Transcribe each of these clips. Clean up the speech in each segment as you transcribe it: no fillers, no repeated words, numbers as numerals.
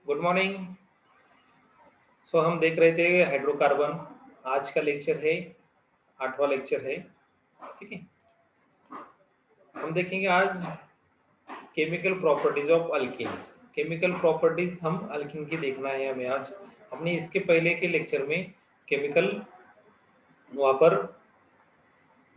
Good morning. सो हम देख रहे थे हाइड्रोकार्बन। आज का लेक्चर है, 8वां लेक्चर है। ठीक है, हम देखेंगे आज chemical properties of alkenes. Chemical properties हम अल्कीन की देखना है हमें आज। हमने इसके पहले के लेक्चर में केमिकल वहाँ पर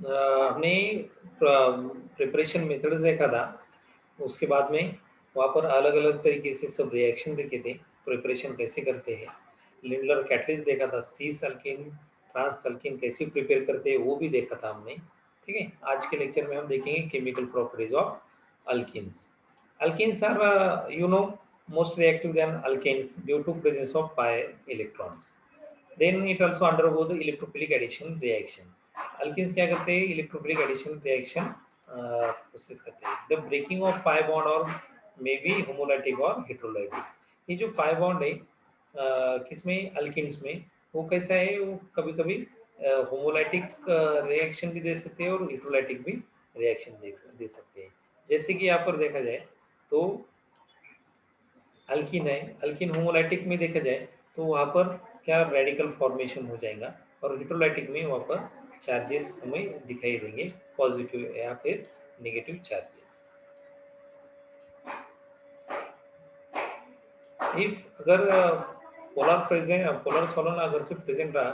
हमने प्रिपरेशन मेथड्स देखा था। उसके बाद में वहाँ पर अलग अलग तरीके से सब रिएक्शन देखे थे, प्रिपरेशन कैसे करते हैं। लिंडलर कैटलिस्ट देखा था, सीस अल्किन ट्रांस अल्किन कैसे प्रिपेयर करते हैं वो भी देखा था हमने। ठीक है, आज के लेक्चर में हम देखेंगे chemical properties of alkenes. Alkenes are most reactive than alkanes due to presence of pi electrons. Then it also undergo the electrophilic addition reaction. Alkenes क्या करते हैं? इलेक्ट्रोफिलिक एडिशन रिएक्शन प्रोसेस करते हैं। The breaking of pi bond और may B homolytic और हेटेरोलाइटिक। ये जो pi bond है किसमें? अल्किन्स में। वो कैसा है? वो कभी कभी होमोलाइटिक रिएक्शन भी दे सकते हैं और हेटेरोलाइटिक भी रिएक्शन दे सकते हैं। जैसे कि यहाँ पर देखा जाए तो अल्किन है, अल्किन होमोलाइटिक में देखा जाए तो वहाँ पर क्या रेडिकल फॉर्मेशन हो जाएगा और हेटेरोलाइटिक में वहाँ पर चार्जेस हमें दिखाई देंगे, पॉजिटिव या फिर नेगेटिव चार्जेस। इफ अगर पोलर सोलन अगर से प्रेजेंट रहा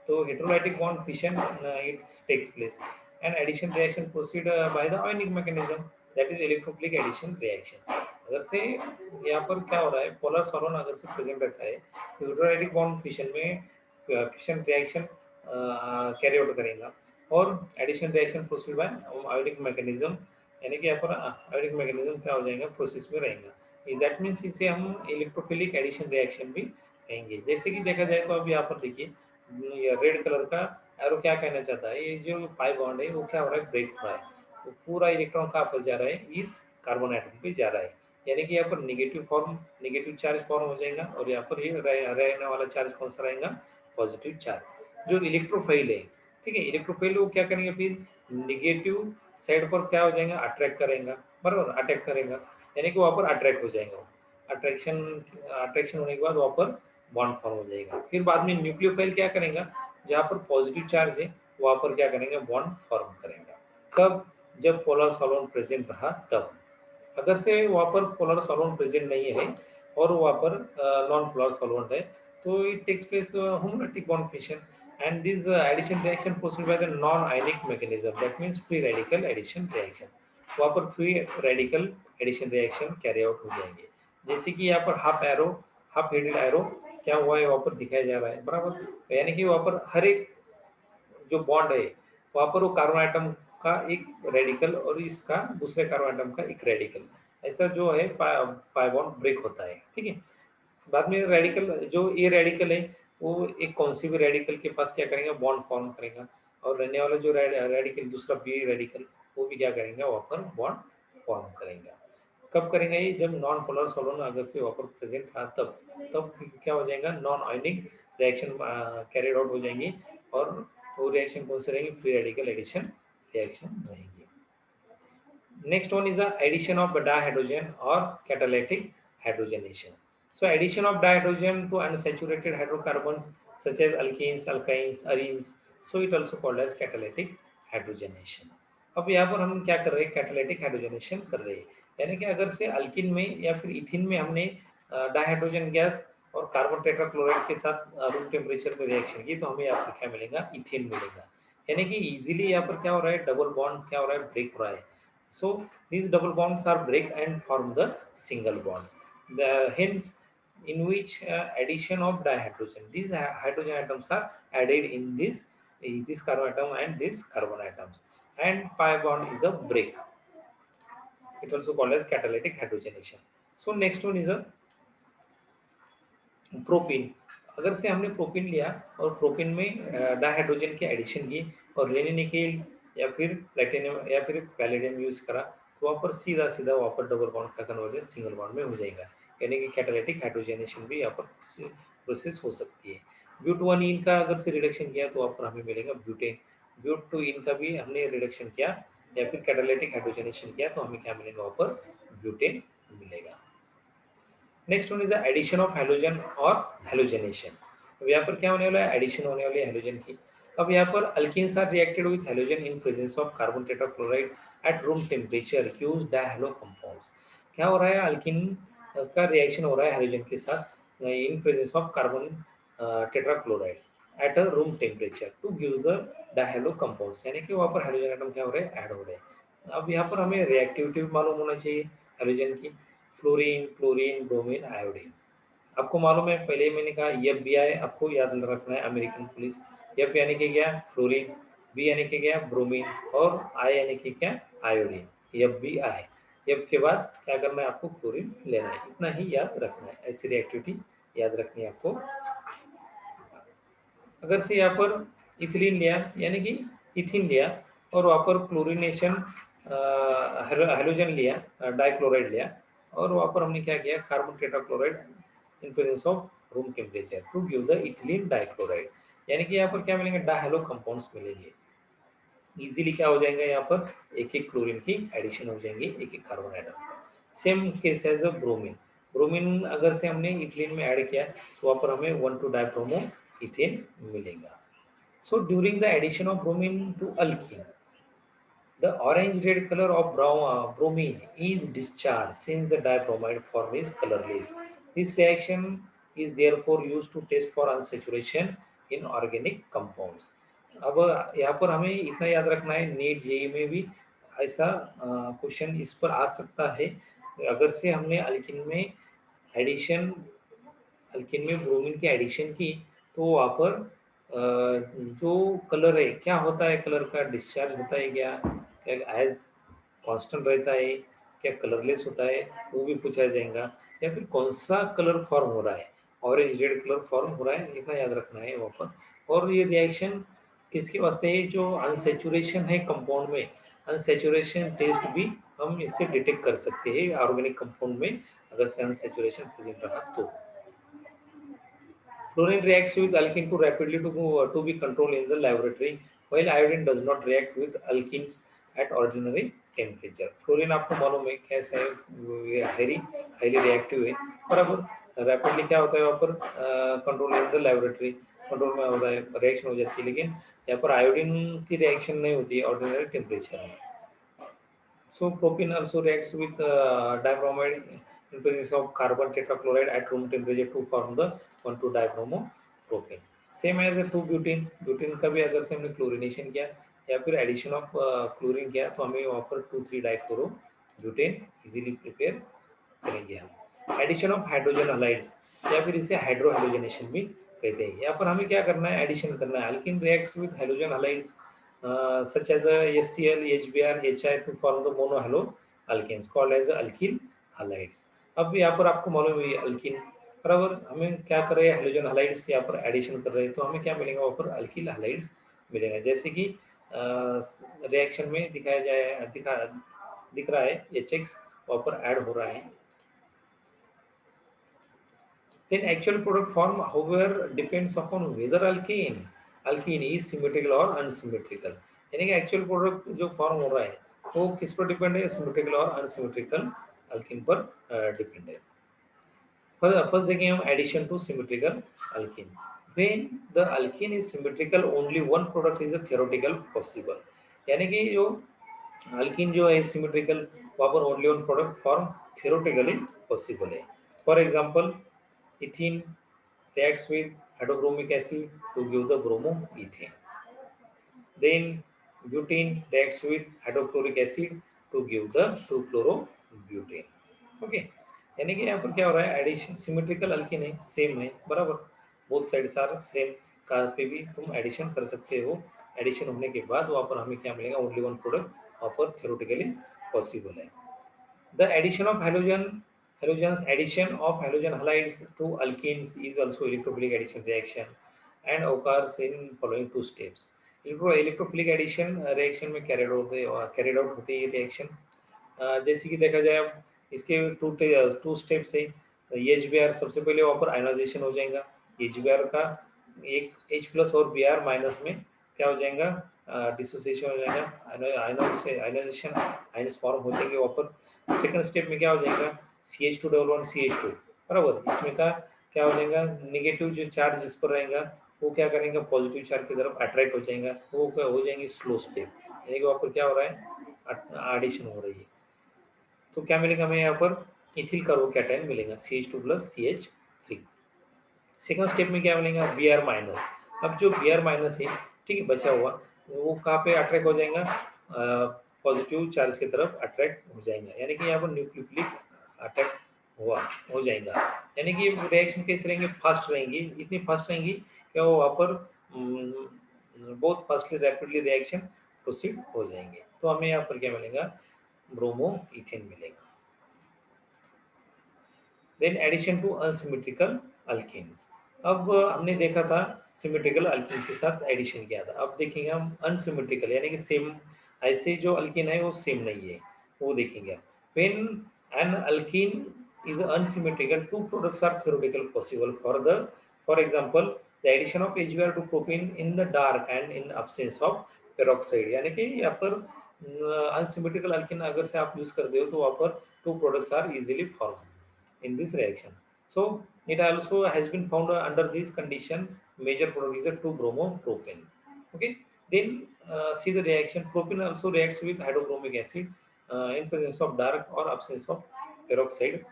तो heterolytic bond fission it takes place and addition reaction proceed by the ionic mechanism, that is electrophilic addition reaction. अगर से यहाँ पर क्या हो रहा है, पोलर सोलन अगर से प्रेजेंट रहता है तो हेटेरोलाइटिक बॉन्ड फिशन में फिशन रिएक्शन कैरी आउट करेगा और addition reaction proceed by ionic mechanism, यानी कि यहाँ पर आयोनिक मैकेनिज्म क्या हो जाएगा, प्रोसेस में रहेगा। दैट मीन्स इसे हम इलेक्ट्रोफिलिक एडिशन रिएक्शन भी कहेंगे। जैसे कि देखा जाए तो अब यहाँ पर देखिए ये रेड कलर का एरो क्या कहना चाहता है, ये जो पाई बॉन्ड है वो क्या हो रहा है, ब्रेक हो रहा है। तो पूरा इलेक्ट्रॉन कहाँ पर जा रहा है, इस कार्बन एटम पे जा रहा है। यानी कि यहाँ पर नेगेटिव चार्ज फॉर्म हो जाएगा और यहाँ पर ये रहने वाला चार्ज कौन सा रहेगा, पॉजिटिव चार्ज। जो इलेक्ट्रोफाइल है, ठीक है, इलेक्ट्रोफाइल वो क्या करेंगे, फिर निगेटिव साइड पर क्या हो जाएगा, अट्रैक्ट करेगा, बराबर, अटैक करेगा, यानी कि वहाँ पर अट्रैक्ट हो जाएगा। अट्रैक्शन अट्रैक्शन होने के बाद वहाँ पर बॉन्ड फॉर्म हो जाएगा। फिर बाद में न्यूक्लियोफाइल क्या करेगा, जहाँ पर पॉजिटिव चार्ज है वहाँ पर क्या करेंगे, बॉन्ड फॉर्म करेगा। कब? जब पोलर सॉल्वेंट प्रेजेंट रहा तब। अगर से वहाँ पर पोलर सॉल्वेंट प्रेजेंट नहीं है और वहाँ पर नॉन पोलर सॉल्वेंट है तो it takes place homolytic bond fission and this addition reaction proceed by the non-ionic mechanism, that means free radical addition reaction। वहाँ पर free radical addition reaction carry out हो जाएंगे। जैसे कि यहाँ पर हाफ हेडेड एरो क्या हुआ है, वहाँ पर दिखाया जा रहा है, बराबर। यानी कि वहाँ पर हर एक जो बॉन्ड है वहाँ पर वो कार्बन आइटम का एक रेडिकल और इसका दूसरे कार्बन आइटम का एक रेडिकल, ऐसा जो है पाई बॉन्ड ब्रेक होता है। ठीक है, बाद में रेडिकल जो ए रेडिकल है वो एक कौन सी भी रेडिकल के पास क्या करेंगे, बॉन्ड फॉर्म करेगा और रहने वाला जो रेडिकल दूसरा बी रेडिकल वो भी क्या करेंगे, वहाँ पर बॉन्ड फॉर्म करेंगे। कब करेंगे ये, जब नॉन पोलर सोलन अगर से वहाँ पर प्रेजेंट था तब। तब क्या हो जाएगा, non ionic reaction carried out हो जाएंगी और वो रिएक्शन कौन से रहेंगे, फ्री रेडिकल एडिशन रिएक्शन रहेंगे। Next one is the addition of dihydrogen or catalytic hydrogenation. So addition of dihydrogen to unsaturated hydrocarbons such as alkenes, alkynes, arenes. So it also called as catalytic hydrogenation. अब यहाँ पर हम क्या कर रहे हैं, catalytic hydrogenation कर रहे हैं। यानी कि अगर से अल्किन में या फिर इथिन में हमने डाइहाइड्रोजन गैस और कार्बन टेट्राक्लोराइड के साथ रूम टेम्परेचर पे रिएक्शन की तो हमें यहाँ पर क्या मिलेगा, इथेन मिलेगा। यानी कि इजीली यहाँ पर क्या हो रहा है, डबल बॉन्ड क्या हो रहा है, ब्रेक हो रहा है। So these double bonds are break and form the single bonds. The hence in which addition of dihydrogen, these hydrogen atoms are added in this carbon atom and this carbon atoms, and pi bond is a break. It also called as catalytic hydrogenation. So next one is a propene. अगर से हमने propene लिया और propene में dihydrogen की addition की और लेने निकेल या फिर प्लेटिनम या फिर पैलेडियम यूज करा तो वहाँ पर सीधा सीधा वहाँ पर डबल बॉन्ड का कन्वर्जन सिंगल बॉन्ड में हो जाएगा। यानी कि कैटालिटिक हाइड्रोजनेशन भी यहाँ पर प्रोसेस हो सकती है। ब्यूट वन इन का अगर से रिडक्शन किया तो वहाँ पर हमें मिलेगा ब्यूटेन। ब्यूट टू इन का भी हमने रिडक्शन किया या फिर कैटालिटिक हाइड्रोजनेशन किया तो हमें क्या मिलेगा, वहाँ पर ब्यूटेन मिलेगा। Next one is the addition of halogen और हैलोजनेशन। अब यहाँ पर क्या होने वाला है, एडिशन होने वाली है हैलोजन की। अब यहाँ पर alkenes are reacted with halogen in presence of carbon tetrachloride at room temperature use dihalo compounds. क्या हो रहा है, अल्कीन का रिएक्शन हो रहा है हैलोजन के साथ in presence of carbon tetrachloride at a room temperature to give the dihalo compounds, यानी कि वहाँ पर हाइड्रोजन एटम क्या हो रहे हैं, ऐड हो रहे हैं। अब यहाँ पर हमें रिएक्टिविटी मालूम होना चाहिए हाइड्रोजन की, फ्लोरीन, क्लोरीन, ब्रोमीन, आयोडीन। आपको मालूम है, पहले ही मैंने कहा एफ बी आई आपको याद रखना है, अमेरिकन पुलिस। एफ यानी कि क्या, फ्लोरीन, बी यानी कि क्या, ब्रोमीन, और आई यानी कि क्या, iodine. F B I, F के बाद क्या करना है आपको, क्लोरीन लेना है, इतना ही याद रखना है, ऐसी रिएक्टिविटी याद रखनी है आपको। अगर से यहाँ पर इथिलीन लिया, यानी कि इथिन लिया, और वहाँ पर क्लोरीनेशन हाइड्रोजन लिया, डाइक्लोराइड लिया, और वहाँ पर हमने क्या किया, carbon tetrachloride in presence of room temperature to give the ethylene dichloride, यानी कि यहाँ पर क्या मिलेंगे, डायहैलो कंपाउंड्स मिलेंगे। इजीली क्या हो जाएगा, यहाँ पर एक एक क्लोरीन की एडिशन हो जाएंगे, एक एक carbon atom. Same case as a bromine. Bromine अगर से हमने इथिलीन में ऐड किया तो वहाँ पर हमें 1,2 डाइब्रोमो इथेन मिलेगा। So during the addition of bromine to alkene, the orange red color of bromine is discharged since the dibromide form is colorless. This reaction is therefore used to test for unsaturation in organic compounds. अब यहाँ पर हमें इतना याद रखना है, NEET JEE में भी ऐसा क्वेश्चन इस पर आ सकता है। अगर से हमने अल्किन में एडिशन, अल्किन में ब्रोमीन की एडिशन की, तो वहाँ पर जो कलर है क्या होता है, कलर का डिस्चार्ज होता है क्या, क्या एज कांस्टेंट रहता है, क्या कलरलेस होता है, वो भी पूछा जाएगा। या फिर कौन सा कलर फॉर्म हो रहा है, ऑरेंज रेड कलर फॉर्म हो रहा है, इतना याद रखना है वहाँ पर। और ये रिएक्शन किसके वास्ते है, जो अनसेचुरेशन है कंपाउंड में, अनसेचुरेशन टेस्ट भी हम इससे डिटेक्ट कर सकते हैं ऑर्गेनिक कंपाउंड में, अगर से अनसेचुरेशन प्रेजेंट रहा तो। Fluorine reacts with alkene to rapidly to be controlled in the laboratory, while iodine does not react with alkenes at ordinary temperature. Fluorine आपको मालूम है कैसा है, ये हाईली रिएक्टिव है, और अब रैपिडली क्या होता है वहाँ पर, control in the laboratory, control में होता है, रिएक्शन हो जाती है, लेकिन यहाँ पर आयोडीन की रिएक्शन नहीं होती है ऑर्डिनरी टेम्परेचर में। So propene also reacts with dibromide in presence of carbon tetrachloride at room temperature to form the 1,2-dibromopropane. Same as the 2-butene, butene का भी अगर से हमने क्लोरीनेशन किया या फिर एडिशन ऑफ क्लोरीन किया तो हमें वहाँ पर 2,3-डाइक्लोरो ब्यूटेन इजीली प्रिपेयर करेंगे हम। एडिशन ऑफ हाइड्रोजन हलाइड्स या फिर इसे हाइड्रोहेलोजनेशन भी कहते हैं। यहाँ पर हमें क्या करना है, एडिशन करना है। Alkene reacts with hydrogen halides such as HCl, HBr, HI to form the monohalo alkenes called as alkyl halides। अब यहाँ पर आपको मालूम है अल्किन, बराबर हमें क्या कर रहे हैं, हाइड्रोजन हलाइड्स यहाँ पर एडिशन कर रहे हैं, तो हमें क्या मिलेगा वहाँ पर, अल्किल हलाइड्स मिलेगा। जैसे कि रिएक्शन में दिखाया जाए, दिख रहा है HX वहाँ पर ऐड हो रहा है। Then actual product form however depends upon whether alkene is symmetrical or unsymmetrical, यानी कि एक्चुअल प्रोडक्ट जो फॉर्म हो रहा है वो किस पर डिपेंड है, सिमेट्रिकल और अनसिमेट्रिकल अल्कीन पर डिपेंड है। फर्स्ट देखेंगे हम addition to symmetrical alkene. When the alkene is symmetrical only one product is a theoretical possible, यानी कि जो अल्कीन जो है सिमेट्रिकल, वहाँ पर only one product form theoretically possible है। For example ethene reacts with hydrobromic acid to give the bromoethane. Then butene reacts with hydrochloric acid to give the 2-chlorobutane. Okay, यानी कि यहाँ पर क्या हो रहा है, एडिशन सिमेट्रिकल अल्कीन है, सेम है, बराबर बोथ साइड्स आर सेम, कार पे भी तुम एडिशन कर सकते हो। एडिशन होने के बाद वहाँ पर हमें क्या मिलेगा, ओनली वन प्रोडक्ट वहाँ पर थ्योरेटिकली पॉसिबल है। The addition of halogens addition of halogen halides to alkenes is also electrophilic addition reaction and occurs in following two steps. Electrophilic addition reaction में कैरिड आउट होती है ये reaction. जैसे कि देखा जाए अब इसके टू स्टेप्स है। एच सबसे पहले वहाँ पर आयनाइजेशन हो जाएगा, एच का एक H+ और Br- में क्या हो जाएगा, डिसोसिएशन हो जाएगा, आयनाइजेशन आयन्स फॉर्म हो जाएंगे वहाँ पर। सेकंड स्टेप में क्या हो जाएगा, CH2 CH2 बराबर। इसमें का क्या हो जाएगा, नेगेटिव जो चार्ज जिस पर रहेगा वो क्या करेंगे, पॉजिटिव चार्ज की तरफ अट्रैक्ट हो जाएगा, वो क्या हो जाएंगे स्लो स्टेप, यानी कि वहाँ पर क्या हो रहा है, एडिशन हो रही है। तो क्या मिलेगा हमें यहाँ पर, इथिल कार्बोकैटायन मिलेगा CH2 plus CH3। Second step में क्या मिलेगा, Br माइनस। अब जो Br माइनस है, ठीक है, बचा हुआ वो कहाँ पे अट्रैक्ट हो जाएगा, पॉजिटिव चार्ज की तरफ अट्रैक्ट हो जाएगा, यानी कि यहाँ पर न्यूक्लियोफिलिक अटैक हुआ हो जाएगा। यानी कि रिएक्शन कैसे रहेंगे, फास्ट रहेंगी, इतनी फास्ट रहेंगी कि वो वहाँ पर बहुत फास्टली रैपिडली रिएक्शन प्रोसीड हो जाएंगे। तो हमें यहाँ पर क्या मिलेगा, ब्रोमो इथेन मिलेगा। Then addition to unsymmetrical alkenes. अब हमने देखा था सिमेट्रिकल अल्कीन के साथ एडिशन किया था, अब देखेंगे हम अनसिमेट्रिकल, यानी कि सेम ऐसे जो अल्कीन है वो सेम नहीं है, वो देखेंगे। When an alkyne is unsymmetrical, two products are theoretical possible for example the addition of HBr to propene in the dark and in absence of peroxide, यानी कि यहाँ पर अनसिमेट्रिकल अल्कीन अगर से आप यूज करते हो तो वहाँ पर two products are easily formed in this reaction. So it also has been found under this condition major product is a 2-bromopropane. Okay, then see the reaction. Propane also reacts with hydrobromic acid in presence of dark or absence of peroxide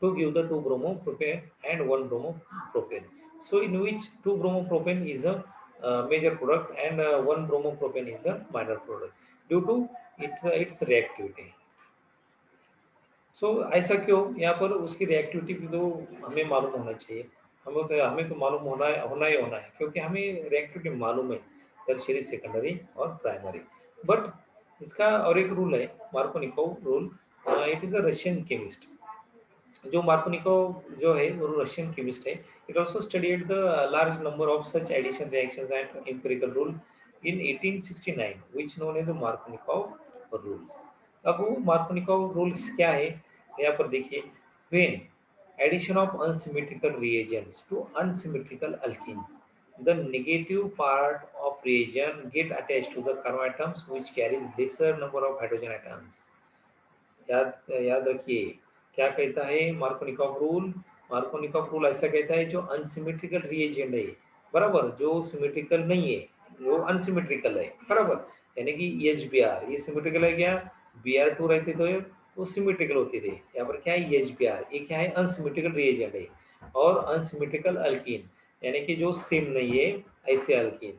to give the 2-bromopropane and 1-bromopropane. So in which 2-bromopropane is a major product and 1-bromopropane is a minor product due to its reactivity. ऐसा क्यों, यहाँ पर उसकी reactivity भी तो हमें मालूम होना चाहिए। हमें तो मालूम होना ही होना है, क्योंकि हमें रिएक्टिविटी मालूम है, टर्शियरी, सेकेंडरी और प्राइमरी। बट इसका और एक रूल है, Markovnikov rule. It is a Russian chemist, जो मार्कोनिकोव जो है वो रशियन केमिस्ट है। It also studied the large number of such addition reactions and empirical rule in 1869 which known as Markovnikov rules. अब वो मार्कोनिकोव रूल्स क्या है, यहाँ पर देखिए। When addition of unsymmetrical reagents to unsymmetrical alkenes, the negative part of reagent get attached to the carbon atoms which carry lesser number of hydrogen atoms. याद याद रखिए, क्या कहता है मार्कोनिकॉव रूल। मार्कोनिकॉव रूल ऐसा कहता है जो अनसिमेट्रिकल रिएजेंट है, बराबर, जो सिमेट्रिकल नहीं है, जो अनसिमेट्रिकल है, बराबर, यानी कि EHBr ये सिमेट्रिकल है क्या, Br2 रहते तो वो सिमेट्रिकल होते थे, यहाँ पर क्या है EHBr, ये क्या है, अनसिमेट्रिकल रिएजेंट है। और अनसिमेट्रिकल अल्कीन यानी कि जो सेम नहीं है ऐसे अल्कीन,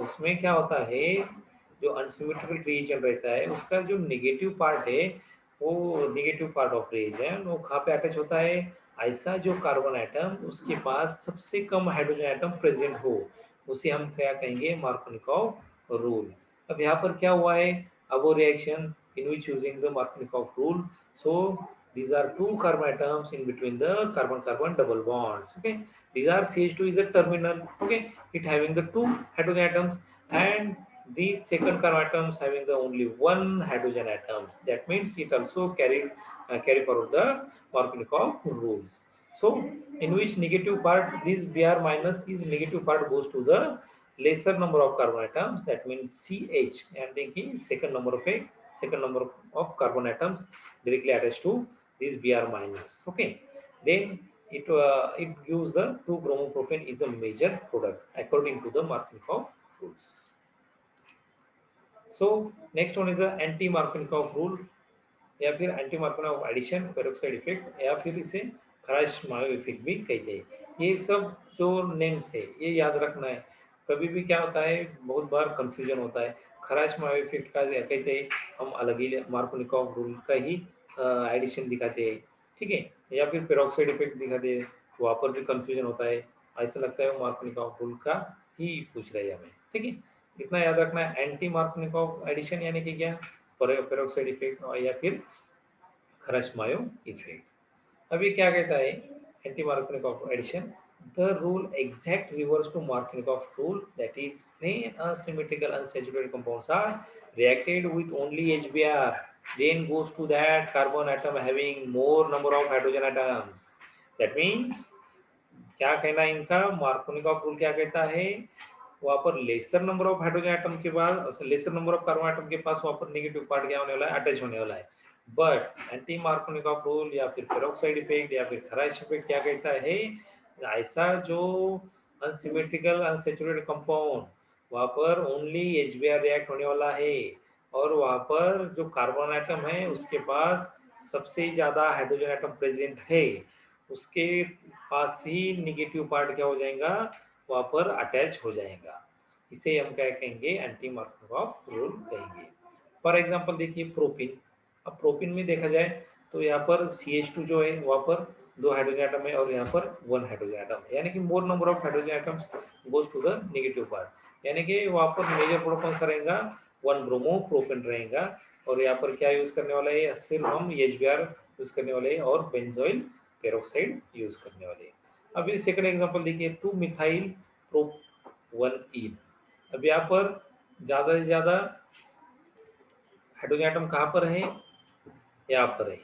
उसमें क्या होता है, जो अनसिमेट्रिकल रिएजेंट रहता है उसका जो नेगेटिव पार्ट है, वो नेगेटिव पार्ट ऑफ रिएजेंट वो कहाँ पे अटैच होता है, ऐसा जो कार्बन एटम उसके पास सबसे कम हाइड्रोजन एटम प्रेजेंट हो, उसे हम क्या कहेंगे, मार्कोनिकॉव रूल। अब यहाँ पर क्या हुआ है, अब वो reaction in which using the Markovnikov rule, so these are two carbon atoms in between the carbon carbon double bonds. Okay, these are CH2 is a terminal, okay, it having the two hydrogen atoms, and these second carbon atoms having the only one hydrogen atoms. That means it also carry forward the Markovnikov rules. So in which negative part, this Br minus is negative part goes to the lesser number of carbon atoms, that means CH, and taking second number of carbon atoms directly attached to this Br minus. Okay, then it gives the 2-bromopropane is a major product according to the Markovnikov rules. So next one is the anti Markovnikov rule, या फिर anti Markovnikov addition, peroxide effect, या फिर इसे खराश-मायो effect भी कहते हैं। ये सब जो नेम्स है ये याद रखना है। कभी भी क्या होता है, बहुत बार कंफ्यूजन होता है, खराश-मायो इफेक्ट का कहते हैं हम अलग ही मार्कोनिकॉव रूल का ही एडिशन दिखाते हैं, ठीक है, या फिर पेरोक्साइड इफेक्ट दिखाते हैं, वहाँ पर भी कंफ्यूजन होता है, ऐसा लगता है मार्कोनिकॉव रूल का ही पूछ रहे हैं हमें, ठीक है। इतना याद रखना है, एंटी मार्कोनिकॉव एडिशन यानी कि क्या, पेरोक्साइड इफेक्ट या फिर खराश-मायो इफेक्ट। अब ये क्या कहता है, anti Markovnikov addition, the rule exact reverse to Markovnikov rule, that is when asymmetrical unsaturated compounds are reacted with only HBr, then goes to that carbon atom having more number of hydrogen atoms. That means क्या कहना है इनका, Markovnikov rule क्या कहता है, वहां पर laser number of hydrogen atom के बाद laser number of carbon atom के पास वहां पर नेगेटिव पार्ट क्या होने वाला है, अटैच होने वाला है। बट एंटी मार्कोनिकॉफ रूल या फिर पेरोक्साइड इफेक्ट या फिर खराश इफेक्ट क्या कहता है, ऐसा जो अनसिमेट्रिकल अनसेचुरेटेड कंपाउंड वहां पर ओनली HBr रिएक्ट होने वाला है, और वहां पर जो कार्बन एटम है उसके पास सबसे ज्यादा हाइड्रोजन एटम प्रेजेंट है, उसके पास ही निगेटिव पार्ट क्या हो जाएगा, वहां पर अटैच हो जाएगा। इसे हम क्या कहेंगे, एंटी मार्कोनिकॉफ रूल कहेंगे। फॉर एग्जांपल देखिए प्रोपिन। अब प्रोपिन में देखा जाए तो यहाँ पर CH2 जो है वहाँ पर 2 हाइड्रोजन एटम है और यहाँ पर 1 हाइड्रोजन एटम है, यानी कि more number of hydrogen atoms goes to the negative part, यानी कि वहाँ पर मेजर प्रोडक्ट कौन सा रहेगा, 1 ब्रोमो प्रोपेन रहेगा। और यहाँ पर क्या यूज करने वाला है, सिर्फ हम HBr यूज करने वाले हैं और बेंजोइल पेरोक्साइड यूज करने वाले हैं। अभी सेकंड एग्जांपल देखिए 2 मिथाइल प्रोप 1 इन। अब यहाँ पर ज्यादा से ज्यादा हाइड्रोजन एटम कहाँ पर है, यहाँ पर है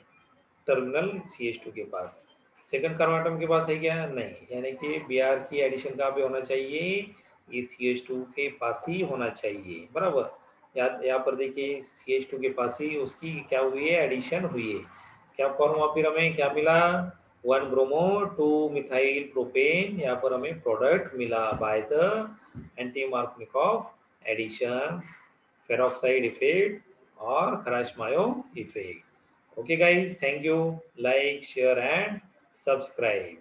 टर्मिनल CH2 के पास। सेकंड कार्बन एटम के पास है क्या, नहीं, यानी कि Br की एडिशन कहाँ पे होना चाहिए, ये CH2 के पास ही होना चाहिए, बराबर। यहाँ पर देखिए CH2 के पास ही उसकी क्या हुई है, एडिशन हुई है। क्या फॉर्म फिर हमें क्या मिला, 1 ब्रोमो 2 मिथाइल प्रोपेन, यहाँ पर हमें प्रोडक्ट मिला by the anti Markovnikov addition, peroxide effect और Kharasch Mayo effect. Okay guys, thank you. Like, share and subscribe.